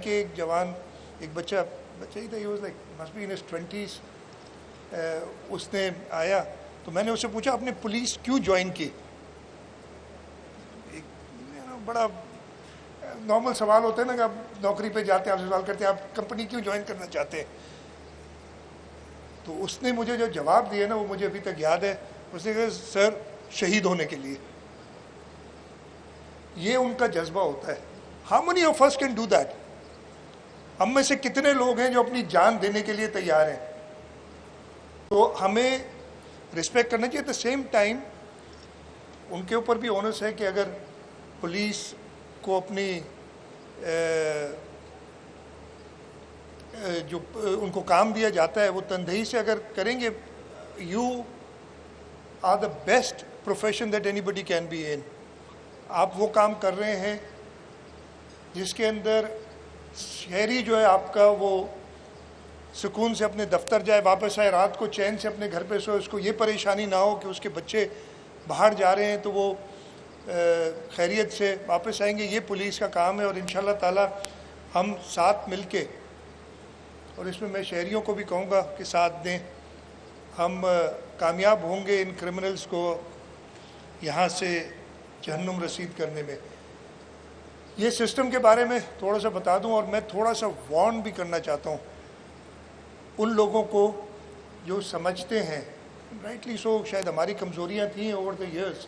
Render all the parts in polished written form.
کے ایک جوان ایک بچہ ہی تھا, he was like must be in his 20s. اس نے آیا تو میں نے اسے پوچھا آپ نے پولیس کیوں جوائن کی؟ بڑا نارمل سوال ہوتا ہے نا کہ آپ نوکری پہ جاتے ہیں, آپ سے سوال کرتے ہیں آپ کمپنی کیوں جوائن کرنا چاہتے ہیں. تو اس نے مجھے جو جواب دیا نا وہ مجھے ابھی تک یاد ہے. اس نے کہا سر شہید ہونے کے لیے. یہ ان کا جذبہ ہوتا ہے. How many of us can do that? ہم میں سے کتنے لوگ ہیں جو اپنی جان دینے کے لیے تیار ہیں؟ تو ہمیں رسپیکٹ کرنا چاہیے. ایٹ دا سیم ٹائم ان کے اوپر بھی اونس ہے کہ اگر پولیس کو اپنی جو ان کو کام دیا جاتا ہے وہ تندہی سے اگر کریں گے. You are the best profession that anybody can be in. آپ وہ کام کر رہے ہیں جس کے اندر شہری جو ہے آپ کا وہ سکون سے اپنے دفتر جائے, واپس آئے, رات کو چین سے اپنے گھر پہ سوئے, اس کو یہ پریشانی نہ ہو کہ اس کے بچے باہر جا رہے ہیں تو وہ خیریت سے واپس آئیں گے. یہ پولیس کا کام ہے. اور انشاءاللہ تعالی ہم ساتھ مل کے, اور اس میں میں شہریوں کو بھی کہوں گا کہ ساتھ دیں, ہم کامیاب ہوں گے ان کرمنلز کو یہاں سے جہنم رسید کرنے میں. یہ سسٹم کے بارے میں تھوڑا سا بتا دوں, اور میں تھوڑا سا وارن بھی کرنا چاہتا ہوں ان لوگوں کو جو سمجھتے ہیں, رائٹلی سو, شاید ہماری کمزوریاں تھیں اوور دا ایئرس,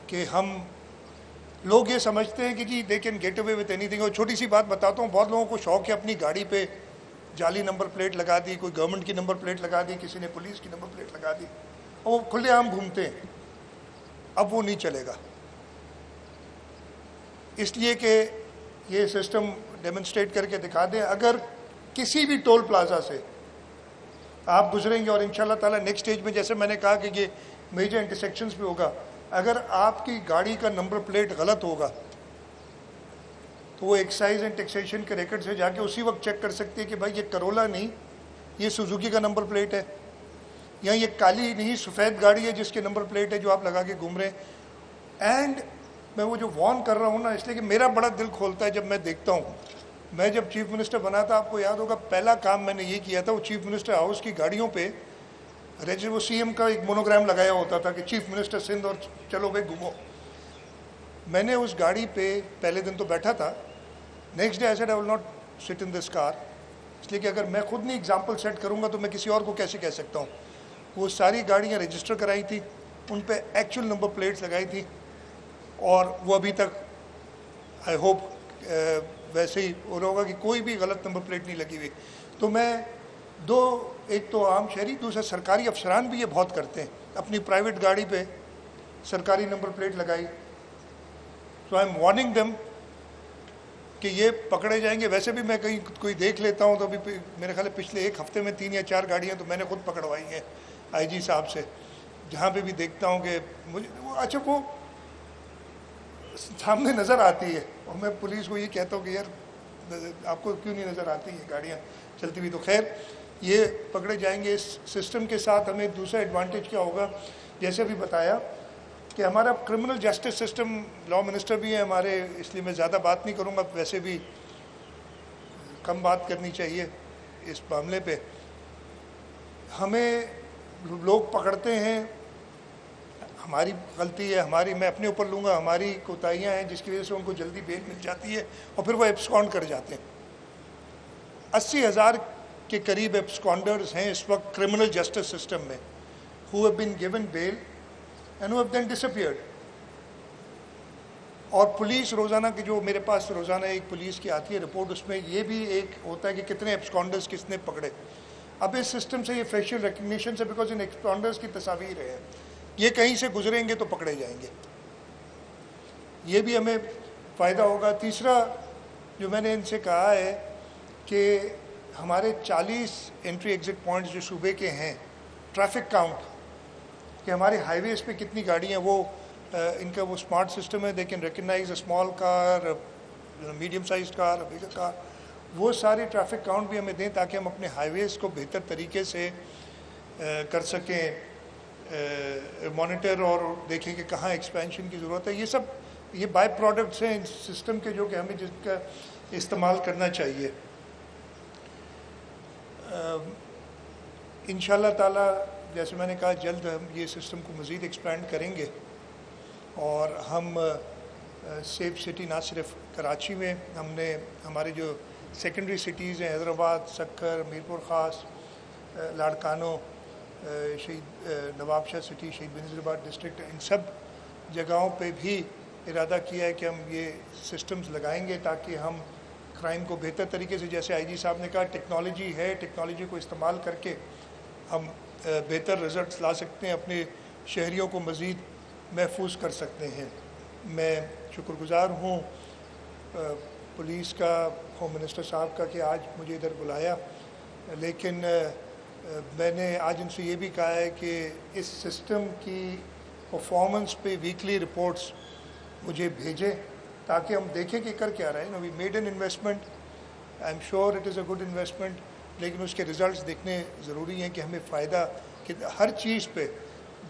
کہ ہم لوگ یہ سمجھتے ہیں کہ جی they can get away with اینی تھنگ. اور چھوٹی سی بات بتاتا ہوں, بہت لوگوں کو شوق ہے اپنی گاڑی پہ جعلی نمبر پلیٹ لگا دی, کوئی گورنمنٹ کی نمبر پلیٹ لگا دی, کسی نے پولیس کی نمبر پلیٹ لگا دی, اور وہ کھلے عام گھومتے ہیں. اب وہ نہیں چلے گا, اس لیے کہ یہ سسٹم ڈیمونسٹریٹ کر کے دکھا دیں. اگر کسی بھی ٹول پلازا سے آپ گزریں گے, اور انشاءاللہ تعالیٰ نیکسٹ اسٹیج میں جیسے میں نے کہا کہ یہ میجر انٹرسیکشنز پہ ہوگا, اگر آپ کی گاڑی کا نمبر پلیٹ غلط ہوگا تو وہ ایکسائز اینڈ ٹیکسیشن کے ریکارڈ سے جا کے اسی وقت چیک کر سکتے ہیں کہ بھائی یہ کرولا نہیں, یہ سوزوکی کا نمبر پلیٹ ہے, یا یہ کالی نہیں سفید گاڑی ہے جس کے نمبر پلیٹ ہے جو آپ لگا کے گھوم رہے ہیں. اینڈ میں وہ جو وارن کر رہا ہوں نا, اس لیے کہ میرا بڑا دل کھولتا ہے جب میں دیکھتا ہوں. میں جب چیف منسٹر بنا تھا, آپ کو یاد ہوگا پہلا کام میں نے یہ کیا تھا, وہ چیف منسٹر ہاؤس کی گاڑیوں پہ وہ سی ایم کا ایک مونوگرام لگایا ہوتا تھا کہ چیف منسٹر سندھ, اور چلو بھائی گھومو. میں نے اس گاڑی پہ پہلے دن تو بیٹھا تھا, next day I said I will not سٹ ان دس کار, اس لیے کہ اگر میں خود نہیں اگزامپل سیٹ کروں گا تو میں کسی اور کو کیسے کہہ سکتا ہوں. وہ ساری گاڑیاں رجسٹر کرائی تھی, ان پہ ایکچوئل نمبر پلیٹس لگائی تھی, اور وہ ابھی تک آئی ہوپ ویسے ہی ہو رہا ہوگا کہ کوئی بھی غلط نمبر پلیٹ نہیں لگی ہوئی. تو میں ایک تو عام شہری, دوسرا سرکاری افسران بھی یہ بہت کرتے ہیں, اپنی پرائیویٹ گاڑی پہ سرکاری نمبر پلیٹ لگائی. سو آئی ایم وارننگ دیم کہ یہ پکڑے جائیں گے. ویسے بھی میں کہیں کوئی دیکھ لیتا ہوں تو ابھی میرے خیال ہے پچھلے ایک ہفتے میں 3 یا 4 گاڑیاں تو میں نے خود پکڑوائی ہیں آئی جی صاحب سے, جہاں پہ بھی دیکھتا ہوں کہ مجھے اچھا وہ سامنے نظر آتی ہے, اور میں پولیس کو یہ کہتا ہوں کہ یار آپ کو کیوں نہیں نظر آتی یہ گاڑیاں چلتی ہوئی. تو خیر یہ پکڑے جائیں گے. اس سسٹم کے ساتھ ہمیں دوسرا ایڈوانٹیج کیا ہوگا, جیسے بھی بتایا کہ ہمارا criminal justice system, law minister بھی ہیں ہمارے, اس لیے میں زیادہ بات نہیں کروں گا, ویسے بھی کم بات کرنی چاہیے اس معاملے پہ. ہمیں لوگ پکڑتے ہیں, ہماری غلطی ہے, ہماری, میں اپنے اوپر لوں گا, ہماری کوتاہیاں ہیں جس کی وجہ سے ان کو جلدی بیل مل جاتی ہے اور پھر وہ ایبسکانڈ کر جاتے ہیں. 80,000 کے قریب ایبسکانڈرز ہیں اس وقت کرمنل جسٹس سسٹم میں, who have been given bail and who have then disappeared. اور پولیس روزانہ کی جو میرے پاس روزانہ ایک پولیس کی آتی ہے رپورٹ, اس میں یہ بھی ایک ہوتا ہے کہ کتنے ایبسکانڈرز کس نے پکڑے. اب اس سسٹم سے یہ فیشل ریکگنیشن سے, بیکاز ان ایبسکانڈرز کی تصاویر ہیں, یہ کہیں سے گزریں گے تو پکڑے جائیں گے, یہ بھی ہمیں فائدہ ہوگا. تیسرا جو میں نے ان سے کہا ہے کہ ہمارے 40 انٹری ایگزٹ پوائنٹس جو صوبے کے ہیں, ٹریفک کاؤنٹ کہ ہمارے ہائی ویز پہ کتنی گاڑیاں, وہ ان کا وہ اسمارٹ سسٹم ہے, they can recognise a small car, medium size car, bigger car. وہ سارے ٹریفک کاؤنٹ بھی ہمیں دیں تاکہ ہم اپنے ہائی ویز کو بہتر طریقے سے کر سکیں, مانیٹر, اور دیکھیں کہ کہاں ایکسپینشن کی ضرورت ہے. یہ سب یہ بائی پروڈکٹس ہیں سسٹم کے جو کہ ہمیں جس کا استعمال کرنا چاہیے. انشاءاللہ تعالی جیسے میں نے کہا جلد ہم یہ سسٹم کو مزید ایکسپینڈ کریں گے اور ہم سیف سٹی نہ صرف کراچی میں ہم نے ہمارے جو سیکنڈری سٹیز ہیں حیدرآباد, سکر, میرپور خاص, لاڑکانو, شہید نواب شاہ سٹی, شہید بینظیر آباد ڈسٹرکٹ, ان سب جگہوں پہ بھی ارادہ کیا ہے کہ ہم یہ سسٹمز لگائیں گے تاکہ ہم کرائم کو بہتر طریقے سے, جیسے آئی جی صاحب نے کہا ٹیکنالوجی ہے, ٹیکنالوجی کو استعمال کر کے ہم بہتر رزلٹس لا سکتے ہیں, اپنے شہریوں کو مزید محفوظ کر سکتے ہیں. میں شکر گزار ہوں پولیس کا, ہوم منسٹر صاحب کا کہ آج مجھے ادھر بلایا, لیکن میں نے آج ان سے یہ بھی کہا ہے کہ اس سسٹم کی پرفارمنس پہ ویکلی رپورٹس مجھے بھیجیں تاکہ ہم دیکھیں کہ کر کیا رہا ہے. We made an investment, I am sure it is a good investment, لیکن اس کے ریزلٹس دیکھنے ضروری ہیں کہ ہمیں فائدہ, کہ ہر چیز پہ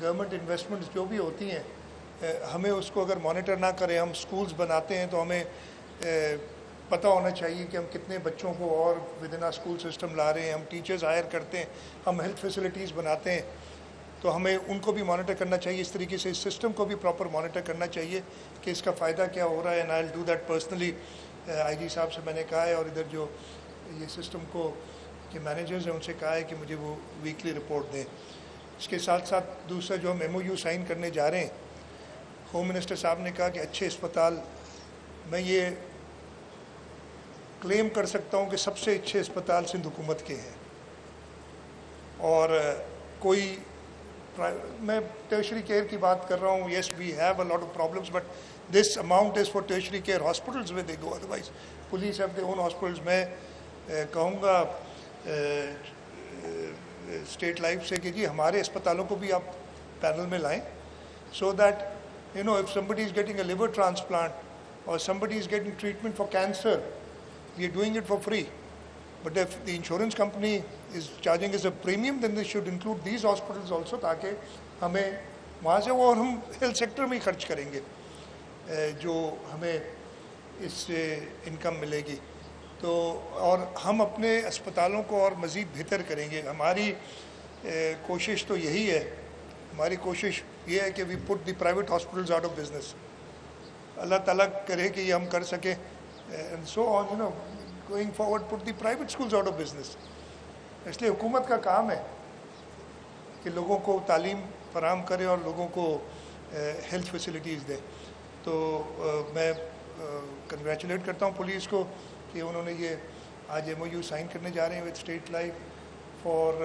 گورنمنٹ انویسٹمنٹس جو بھی ہوتی ہیں ہمیں اس کو اگر مانیٹر نہ کریں, ہم سکولز بناتے ہیں تو ہمیں پتہ ہونا چاہیے کہ ہم کتنے بچوں کو اور ود ان اسکول سسٹم لا رہے ہیں, ہم ٹیچرز ہائر کرتے ہیں, ہم ہیلتھ فیسلٹیز بناتے ہیں, تو ہمیں ان کو بھی مانیٹر کرنا چاہیے. اس طریقے سے اس سسٹم کو بھی پراپر مانیٹر کرنا چاہیے کہ اس کا فائدہ کیا ہو رہا ہے. And I will do that personally. I G صاحب سے میں نے کہا ہے اور ادھر جو یہ سسٹم کو کے مینیجرز ہیں ان سے کہا ہے کہ مجھے وہ ویکلی رپورٹ دیں. اس کے ساتھ ساتھ دوسرا جو ہم ایم او یو سائن کرنے جا رہے ہیں, ہوم منسٹر صاحب نے کہا کہ اچھے اسپتال, میں یہ کلیم کر سکتا ہوں کہ سب سے اچھے اسپتال سندھ حکومت کے ہیں, اور کوئی میں ٹرشری کیئر کی بات کر رہا ہوں. Yes we have a lot of problems but this amount is for tertiary care hospitals way they go, otherwise police have they own hospitals. میں کہوں گا اسٹیٹ لائف سے کہ جی ہمارے اسپتالوں کو بھی آپ پینل میں لائیں, so that you know if somebody is getting a liver transplant or somebody is getting treatment for cancer, we are doing it for free. But if the insurance company is charging us a premium, then they should include these hospitals also, تاکہ ہمیں وہاں سے وہ, اور ہم health sector میں ہی خرچ کریں گے جو ہمیں اس سے انکم ملے گی. تو اور ہم اپنے اسپتالوں کو اور مزید بہتر کریں گے. ہماری کوشش تو یہی ہے, ہماری کوشش یہ ہے کہ we put the private hospitals out of business. اللہ تعالیٰ کرے کہ یہ ہم کر سکیں, and so on you know going forward put the private schools out of business. اس لیے حکومت کا کام ہے کہ لوگوں کو تعلیم فراہم کرے اور لوگوں کو ہیلتھ فیسلٹیز دے. تو میں کنگریچولیٹ کرتا ہوں پولیس کو کہ انہوں نے یہ آج ایم او یو سائن کرنے جا رہے ہیں with state life for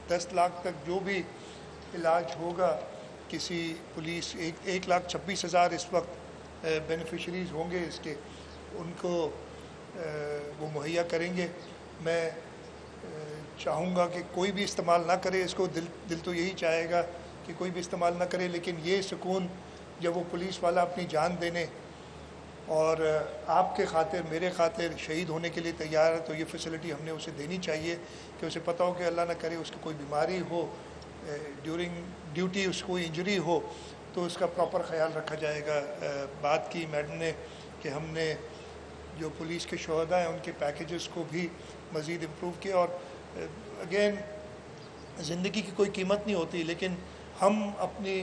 10 lakh تک جو بھی علاج ہوگا کسی پولیس, 1,26,000 اس وقت بینیفیشریز ہوں گے اس کے, ان کو وہ مہیا کریں گے. میں چاہوں گا کہ کوئی بھی استعمال نہ کرے اس کو, دل تو یہی چاہے گا کہ کوئی بھی استعمال نہ کرے, لیکن یہ سکون جب وہ پولیس والا اپنی جان دینے اور آپ کے خاطر میرے خاطر شہید ہونے کے لیے تیار ہے, تو یہ فیسلٹی ہم نے اسے دینی چاہیے کہ اسے پتہ ہو کہ اللہ نہ کرے اس کو کوئی بیماری ہو, ڈیورنگ ڈیوٹی اس کو کوئی انجری ہو, تو اس کا پراپر خیال رکھا جائے گا. بات کی میڈم نے کہ ہم نے جو پولیس کے شہداء ہیں ان کے پیکیجز کو بھی مزید امپروو کیا. اور اگین زندگی کی کوئی قیمت نہیں ہوتی, لیکن ہم اپنی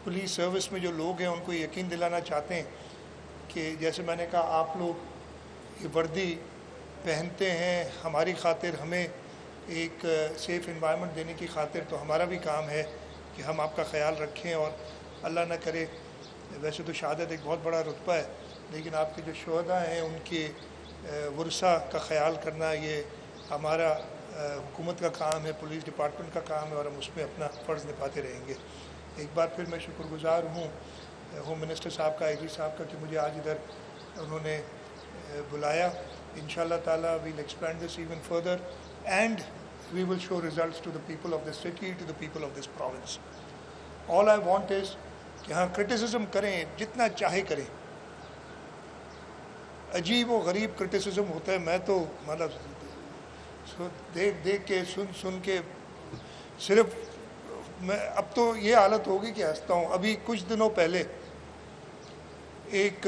پولیس سروس میں جو لوگ ہیں ان کو یقین دلانا چاہتے ہیں کہ جیسے میں نے کہا آپ لوگ یہ وردی پہنتے ہیں ہماری خاطر, ہمیں ایک سیف انوائرمنٹ دینے کی خاطر, تو ہمارا بھی کام ہے کہ ہم آپ کا خیال رکھیں. اور اللہ نہ کرے, ویسے تو شہادت ایک بہت بڑا رتبہ ہے, لیکن آپ کے جو شہداء ہیں ان کے ورثہ کا خیال کرنا یہ ہمارا حکومت کا کام ہے, پولیس ڈپارٹمنٹ کا کام ہے, اور ہم اس میں اپنا فرض نبھاتے رہیں گے. ایک بار پھر میں شکر گزار ہوں ہوم منسٹر صاحب کا, آئی جی صاحب کا, کہ مجھے آج ادھر انہوں نے بلایا. انشاءاللہ تعالیٰ we'll expand this even further and we will show results to the people of this city, to the people of this province. All I want is کہ ہاں کرٹیسزم کریں, جتنا چاہے کریں. عجیب و غریب کرٹیسزم ہوتا ہے, میں تو مطلب دیکھ کے سن کے صرف میں اب تو یہ حالت ہوگی کہ ہنستا ہوں. ابھی کچھ دنوں پہلے ایک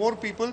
more people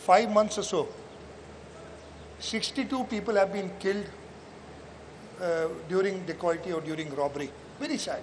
5 months or so 62 people have been killed during dacoity or during robbery. Very sad.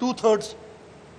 2/3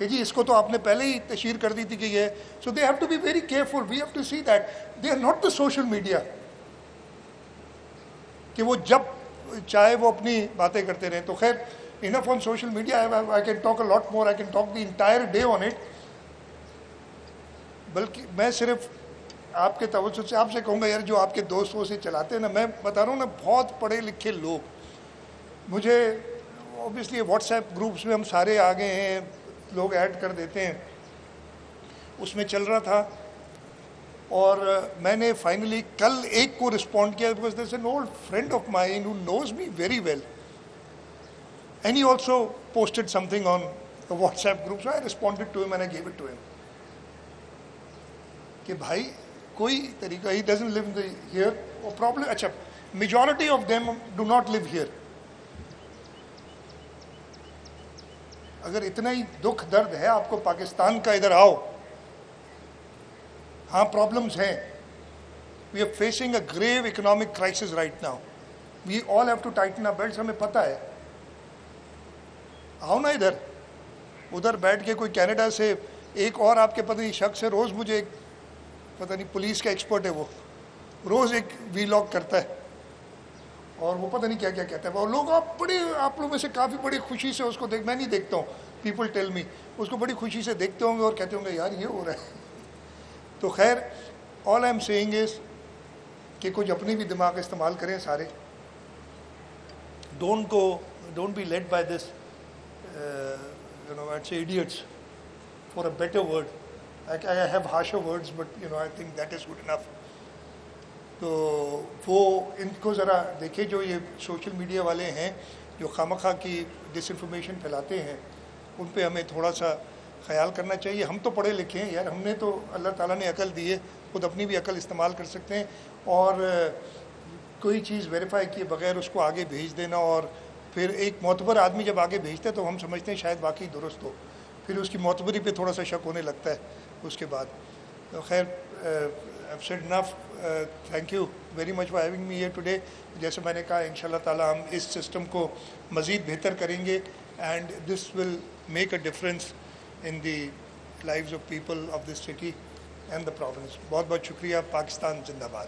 کہ جی اس کو تو آپ نے پہلے ہی تشہیر کر دی تھی کہ یہ. So they have to be very careful. We have to see that they are not the social media کہ وہ جب چاہے وہ اپنی باتیں کرتے رہیں. تو خیر enough on social media. I can talk a lot more. I can talk the entire day on it. بلکہ میں صرف آپ کے توسط سے آپ سے کہوں گا یار جو آپ کے دوستوں سے چلاتے ہیں نا, میں بتا رہا ہوں نا بہت پڑھے لکھے لوگ, مجھے اوبیسلی واٹس ایپ گروپس میں ہم سارے آ گئے ہیں, لوگ ایڈ کر دیتے ہیں, اس میں چل رہا تھا. اور میں نے فائنلی کل ایک کو رسپونڈ کیا because there's an old friend of mine who knows me very well and he also posted something on the WhatsApp group, so I responded to him and I gave it to him کہ بھائی کوئی طریقہ, he doesn't live in the here or probably اچھا majority of them do not live here. اگر اتنا ہی دکھ درد ہے آپ کو پاکستان کا, ادھر آؤ. ہاں پرابلمس ہیں. We are facing a grave economic crisis right now. We all have to tighten our belts. ہمیں پتہ ہے. آؤ نا ادھر, ادھر بیٹھ کے کوئی کینیڈا سے ایک اور آپ کے پتہ نہیں شخص ہے, روز مجھے ایک پتہ نہیں پولیس کا ایکسپرٹ ہے, وہ روز ایک وی لاگ کرتا ہے اور وہ پتہ نہیں کیا کیا کہتا ہے. اور لوگ آپ لوگوں میں سے کافی بڑی خوشی سے اس کو میں نہیں دیکھتا ہوں, پیپل ٹیل می, اس کو بڑی خوشی سے دیکھتے ہوں گے اور کہتے ہوں گے یار یہ ہو رہا ہے. تو خیر آل آئی ایم سیئنگ از کہ کچھ اپنی بھی دماغ استعمال کریں سارے. Don't be led by this I'd say idiots for a better word. I have harsher words but I think that is good enough. تو وہ ان کو ذرا دیکھیں جو یہ سوشل میڈیا والے ہیں جو خامخواہ کی ڈس انفارمیشن پھیلاتے ہیں, ان پہ ہمیں تھوڑا سا خیال کرنا چاہیے. ہم تو پڑھے لکھے ہیں یار, ہم نے تو اللہ تعالیٰ نے عقل دی ہے, خود اپنی بھی عقل استعمال کر سکتے ہیں. اور کوئی چیز ویریفائی کیے بغیر اس کو آگے بھیج دینا, اور پھر ایک معتبر آدمی جب آگے بھیجتا ہے تو ہم سمجھتے ہیں شاید واقعی درست ہو, پھر اس کی معتبری پہ تھوڑا سا شک ہونے لگتا ہے اس کے بعد. تو خیر I've said enough. Thank you very much for having me here today. جیسے میں نے کہا انشاءاللہ تعالیٰ ہم اس سسٹم کو مزید بہتر کریں گے and this will make a difference in the lives of people of this city and the province. بہت بہت شکریہ. پاکستان زندہ باد.